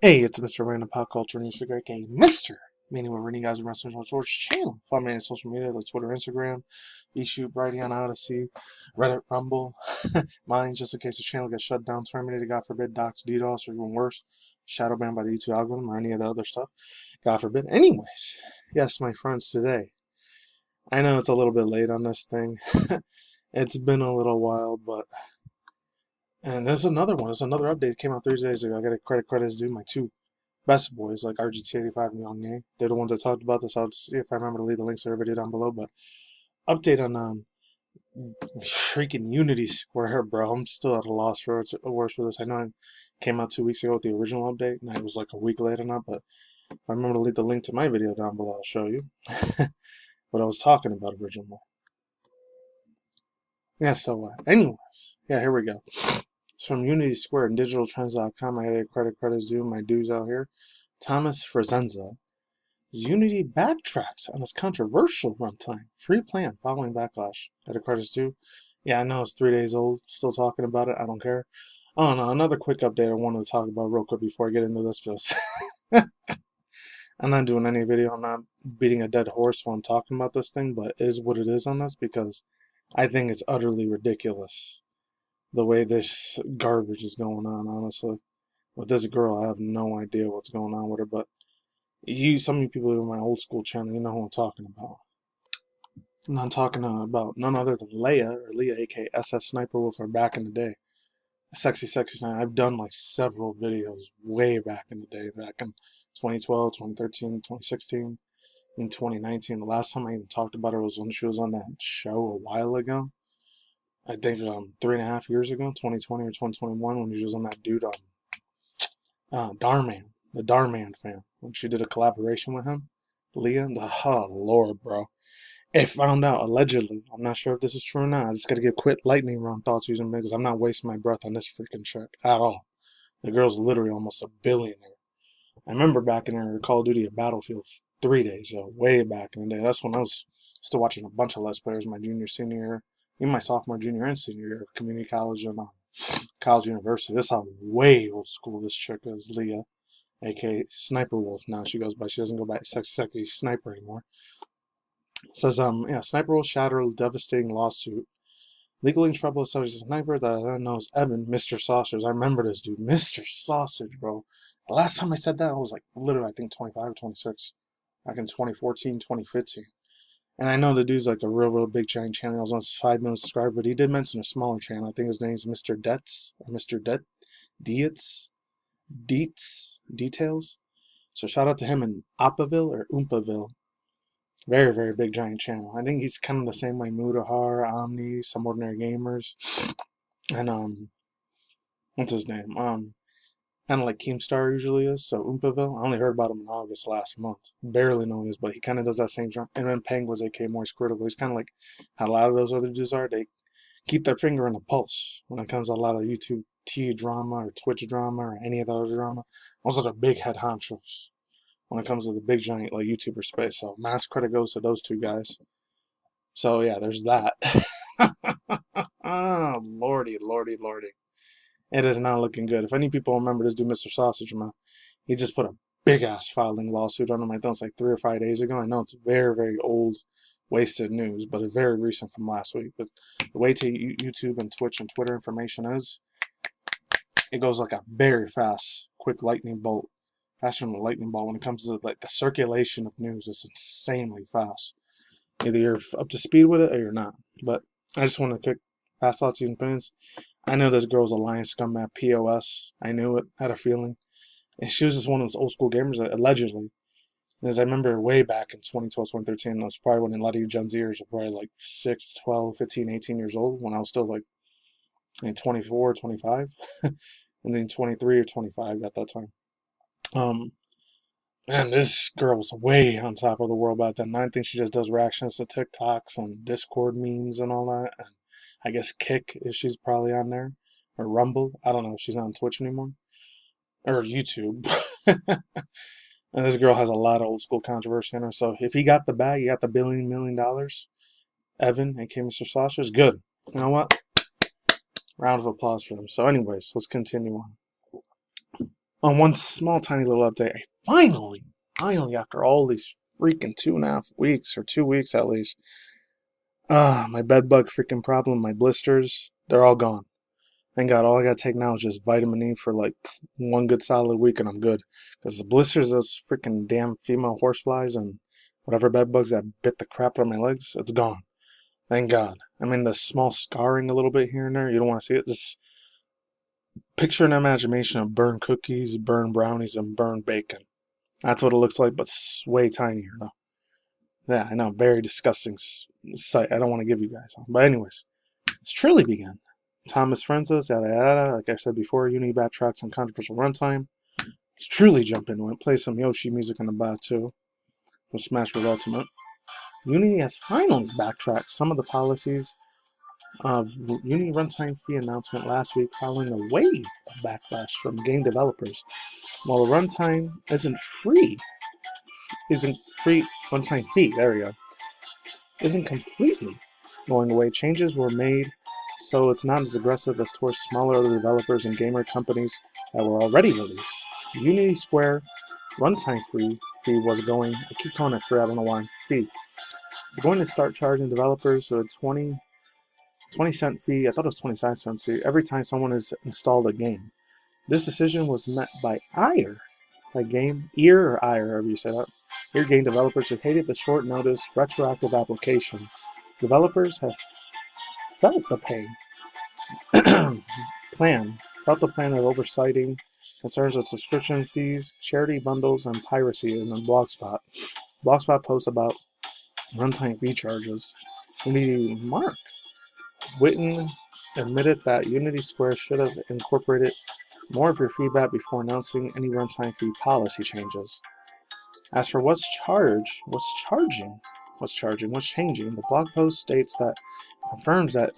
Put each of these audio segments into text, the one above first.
Hey, it's Mr. Random Pop Culture News Figure Game, Mr. MannyTendoWolverine. You guys are wrestling on George channel. Follow me on social media like Twitter, Instagram, YouTube, Brighteon, Odyssey, Reddit, Rumble. Mine, just in case the channel gets shut down, terminated, God forbid, doxed, DDoS, or even worse, shadow banned by the YouTube algorithm or any of the other stuff. God forbid. Anyways, yes, my friends, today. I know it's a little bit late on this thing. It's been a little while, but. And there's another one. There's another update that came out 3 days ago. I got to credit due. My two best boys, like RGT85 and Young Yang. They're the ones that talked about this. I'll see if I remember to leave the links to their video down below. But update on freaking Unity Square, bro. I'm still at a loss for words for this. I know it came out 2 weeks ago with the original update, and I was like a week late on that. But if I remember to leave the link to my video down below, I'll show you what I was talking about originally. Yeah. So, anyways, yeah, here we go. It's from Unity Square and digitaltrends.com. I gotta credit due. My dudes out here. Thomas Frezenza. Unity backtracks on its controversial runtime. Free plan following backlash. Gotta credit due. Yeah, I know it's 3 days old. Still talking about it. I don't care. Oh no, another quick update I wanted to talk about real quick before I get into this. Just I'm not doing any video. I'm not beating a dead horse when I'm talking about this thing, but it is what it is on this because I think it's utterly ridiculous the way this garbage is going on, honestly. With this girl, I have no idea what's going on with her, but some of you people in my old school channel, you know who I'm talking about. And I'm talking about none other than Leah, aka SS Sniper Wolf, or back in the day. Sexy Sniper. I've done like several videos way back in the day, back in 2012, 2013, 2016, in 2019. The last time I even talked about her was when she was on that show a while ago. I think 3.5 years ago, 2020 or 2021, when she was on that dude Darman, the Darman fan, when she did a collaboration with him. Leah, oh lord, bro. It found out allegedly. I'm not sure if this is true or not. I just gotta give quick lightning round thoughts using me because I'm not wasting my breath on this freaking chick at all. The girl's literally almost a billionaire. I remember back in her Call of Duty at Battlefield 3 days, way back in the day. That's when I was still watching a bunch of Let's Players my junior, senior year, even my sophomore, junior, and senior year of community college and college university. This is how way old school this chick is, Leah, aka Sniper Wolf. Now she goes by. She doesn't go by Sexy Sniper anymore. It says, Sniper Wolf shattered a devastating lawsuit. Legally in trouble with such a sniper that I don't know is Evan, Mr. Sausage. I remember this dude, Mr. Sausage, bro. The last time I said that, I was like, literally, I think 25 or 26. Back in 2014, 2015. And I know the dude's like a real big giant channel. He was on 5 million subscribers, but he did mention a smaller channel. I think his name's Mr. Detz, or Mr. Details. So shout out to him in Appaville or Oompaville. Very big giant channel. I think he's kind of the same way Mudahar, Omni, Some Ordinary Gamers, and what's his name? Kind of like Keemstar usually is. So Oompaville, I only heard about him in August last month. Barely know his, but he kind of does that same genre. And then Penguins, aka Moist Critical. He's kind of like how a lot of those other dudes are. They keep their finger on the pulse when it comes to a lot of YouTube T drama or Twitch drama or any of those drama. Those are the big head honchos when it comes to the big giant like YouTuber space. So mass credit goes to those two guys. So yeah, there's that. Oh, lordy. It is not looking good. If any people remember this dude, Mr. Sausage, man, he just put a big ass filing lawsuit on him. I think it's like 3 or 5 days ago. I know it's very old, wasted news, but it's very recent from last week. But the way to YouTube and Twitch and Twitter information is, it goes like a very fast, quick lightning bolt, faster than a lightning bolt when it comes to like the circulation of news. It's insanely fast. Either you're up to speed with it or you're not. But I just want to quick pass thoughts and opinions. I know this girl's a lying scumbag POS. I knew it. Had a feeling. And she was just one of those old school gamers that allegedly. As I remember way back in 2012, 2013, that was probably when a lot of you Gen Zers were probably like 6, 12, 15, 18 years old, when I was still like 24, 25, and then 23 or 25 at that time. Man, this girl was way on top of the world back then. I think she just does reactions to TikToks and Discord memes and all that. And I guess Kick, if she's probably on there. Or Rumble. I don't know if she's not on Twitch anymore. Or YouTube. And this girl has a lot of old school controversy in her. So if he got the bag, he got the $1 million. Evan, aka Mr. Sausage, good. You know what? Round of applause for him. So anyways, let's continue on. On one small tiny little update, I finally, after all these freaking 2.5 weeks, or 2 weeks at least, my bedbug freaking problem, my blisters, they're all gone. Thank God, all I gotta take now is just vitamin E for like one good solid week and I'm good. Because the blisters, those freaking damn female horseflies and whatever bedbugs that bit the crap out of my legs, it's gone. Thank God. I mean, the small scarring a little bit here and there, you don't want to see it. Just picture an imagination of burned cookies, burned brownies, and burned bacon. That's what it looks like, but way tinier though. Yeah, I know, very disgusting sight. I don't want to give you guys one. But anyways, it's truly begun. Thomas Francis, yada yada, like I said before, Unity backtracks on controversial runtime. Let's truly jump into it. Play some Yoshi music in the back too. From Smash Bros. Ultimate. Unity has finally backtracked some of the policies of Unity runtime fee announcement last week following a wave of backlash from game developers. While the runtime isn't free, runtime fee, there we go, isn't completely going away. Changes were made so it's not as aggressive as towards smaller other developers and gamer companies that were already released. Unity Square runtime fee was going, I keep calling it free, I don't know why, fee. It's going to start charging developers a 20-cent fee, I thought it was 20 cents fee, every time someone has installed a game. This decision was met by ire, ear or ire, however you say that. Ear game developers who hated the short notice retroactive application. Developers have felt the pain felt the plan of oversighting concerns with subscription fees, charity bundles, and piracy in Blogspot. Blogspot posts about runtime fee charges. Unity Mark Witten admitted that Unity Square should have incorporated more of your feedback before announcing any runtime fee policy changes. As for what's changing, the blog post states that confirms that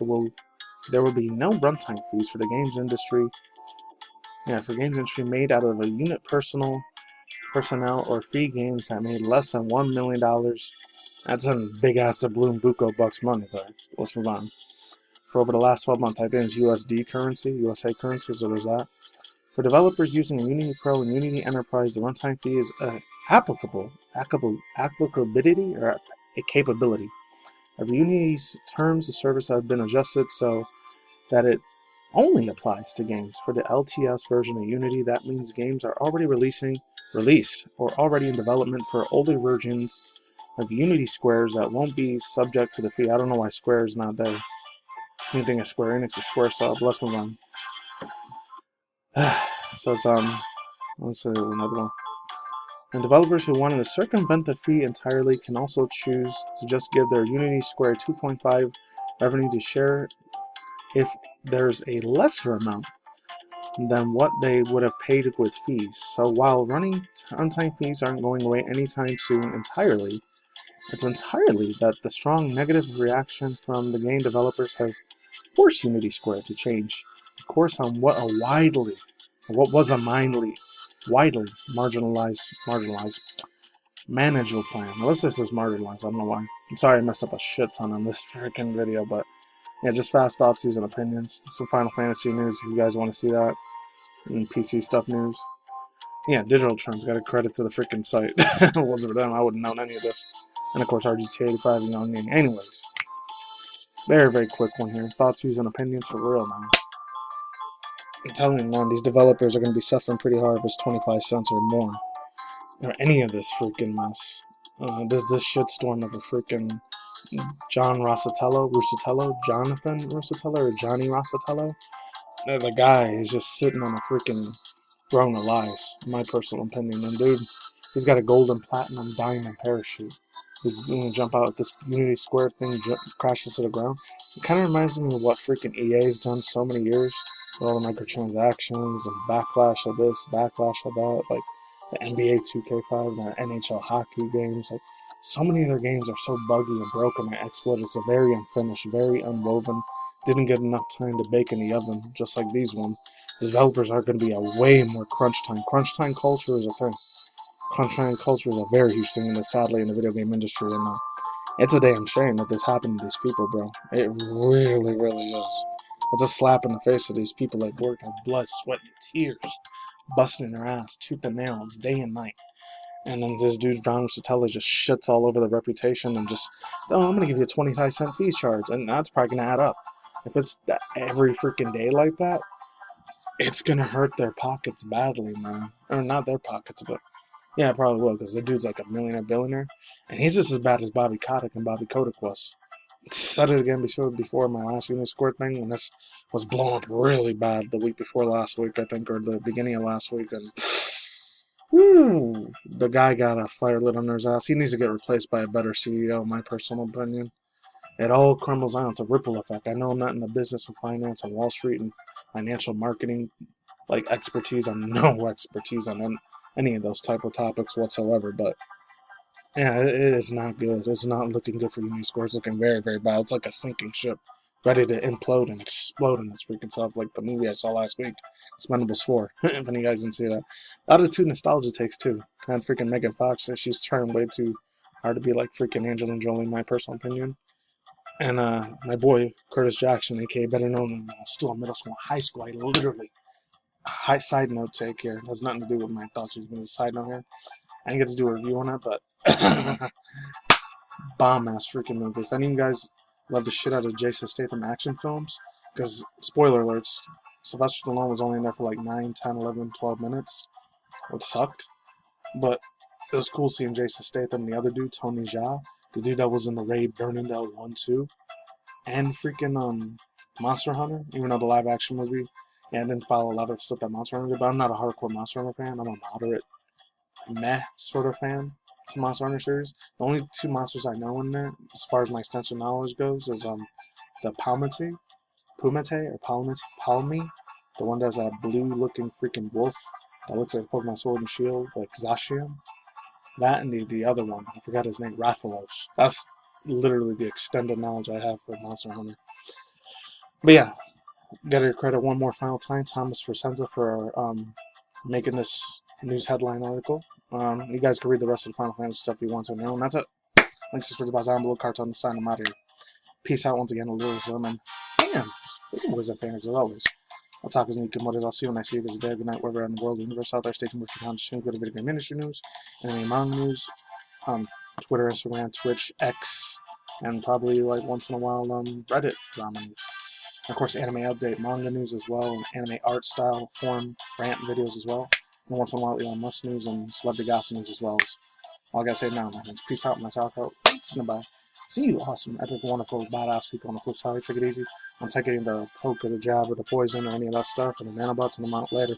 there will be no runtime fees for the games industry. For games industry made out of a unit personnel or free games that made less than $1 million. That's a big ass doubloon buco bucks money there. Let's move on. For over the last 12 months, I think it's USD currency, USA currency, so there's that. For developers using Unity Pro and Unity Enterprise, the runtime fee is applicability or a capability of Unity's terms of service have been adjusted so that it only applies to games. For the LTS version of Unity, that means games are already released or already in development for older versions of Unity Squares that won't be subject to the fee. I don't know why Square is not there. Anything is Square Enix or Square Sub. Let's move on. So it's let's see another one. And developers who wanted to circumvent the fee entirely can also choose to just give their Unity Square 2.5 revenue to share if there's a lesser amount than what they would have paid with fees. So while running runtime fees aren't going away anytime soon entirely, it's entirely that the strong negative reaction from the game developers has forced Unity Square to change the course on what was a widely marginalized manageable plan. Unless this is marginalized, I don't know why. I'm sorry I messed up a shit ton on this freaking video, but yeah, just fast thoughts, views, and opinions. Some Final Fantasy news if you guys want to see that. And PC stuff news. Yeah, Digital Trends got a credit to the freaking site. If it wasn't for them, I wouldn't have known any of this. And of course, RGT 85, Anyways, very quick one here. Thoughts, views, and opinions for real now. I'm telling you, man, these developers are going to be suffering pretty hard if it's 25 cents or more. Or any of this freaking mess. This shitstorm of a freaking Jonathan Rossatello, or Johnny Rossatello. The guy is just sitting on a freaking throne of lies, in my personal opinion. And dude, he's got a golden, platinum, diamond parachute. He's gonna jump out with this Unity Square thing, crashes to the ground. It kind of reminds me of what freaking EA's done so many years with all the microtransactions and backlash of this, backlash of that, like the NBA 2K5, the NHL hockey games. Like so many of their games are so buggy and broken and exploited. It's very unfinished, very unwoven. Didn't get enough time to bake in the oven, just like these ones. Developers are going to be a way more crunch time. Crunch time culture is a thing. Crunch time culture is a very huge thing, sadly, in the video game industry. And it's a damn shame that this happened to these people, bro. It really is. It's a slap in the face of these people that worked in blood, sweat, and tears, busting their ass tooth and nail day and night. And then this dude, John Rusatella, just shits all over the reputation and just, oh, I'm going to give you a 25-cent fee charge. And that's probably going to add up. If it's every freaking day like that, it's going to hurt their pockets badly, man. Or not their pockets, but yeah, it probably will, because the dude's like a millionaire, billionaire. And he's just as bad as Bobby Kotick and Bobby Kotick was. Said it again before my last Unity Square thing, when this was blowing up really bad the week before last week, I think, or the beginning of last week. And woo, the guy got a fire lit under his ass. He needs to get replaced by a better CEO, in my personal opinion. It all crumbles down. It's a ripple effect. I know I'm not in the business of finance and Wall Street and financial marketing, like expertise. I'm no expertise on any of those type of topics whatsoever, but yeah, it is not good. It's not looking good for Unity Square. It's looking very, very bad. It's like a sinking ship, ready to implode and explode in its freaking self, like the movie I saw last week, Expendables 4, if any of you guys didn't see that. A lot of two nostalgia takes, too. And freaking Megan Fox, she's trying way too hard to be like freaking Angelina Jolie, in my personal opinion. And my boy, Curtis Jackson, a.k.a. better known when I was still in middle school and high school, I literally, high side note take here, it has nothing to do with my thoughts, it's been a side note here. I didn't get to do a review on it, but bomb-ass freaking movie. If any of you guys love the shit out of Jason Statham action films, because, spoiler alerts, Sylvester Stallone was only in there for like 9, 10, 11, 12 minutes, which sucked, but it was cool seeing Jason Statham, the other dude, Tony Jaa, the dude that was in the Raid Burning Down 1, 2, and freaking Monster Hunter, even though the live-action movie, yeah, I didn't follow a lot of the stuff that Monster Hunter did, but I'm not a hardcore Monster Hunter fan. I'm a moderate, meh sort of fan to Monster Hunter series. The only two monsters I know in there, as far as my extensive knowledge goes, is the Pumete, or Palmy, the one that's a blue-looking freaking wolf that looks like Pokemon Sword and Shield, like Zacian. That and the other one, I forgot his name, Rathalos. That's literally the extended knowledge I have for Monster Hunter. But yeah, gotta credit one more final time Thomas Forsenza for making this news headline article. You guys can read the rest of the Final Fantasy stuff you want to know, and that's it. Links to the down below, cards on the side, I'm out here. Peace out once again, a little zoom, and damn, freaking Wizard fans as always. I'll talk as Nick and what is. I'll see you when I see you guys today. Good night, wherever in the world, the universe out there. Stay tuned for content, go to video game industry news, anime manga news, Twitter, Instagram, Twitch, X, and probably like once in a while Reddit drama news. And of course, anime update, manga news as well, and anime art style, form, rant videos as well. And once in a while, Elon Musk news and celebrity gossip news as well. All I gotta say now, my friends. Peace out, my talk out. Goodbye. See you, awesome, epic, wonderful, badass people on the flip side. Take it easy. I'm taking the poke or the jab or the poison or any of that stuff, and the nanobots, and I'm out later.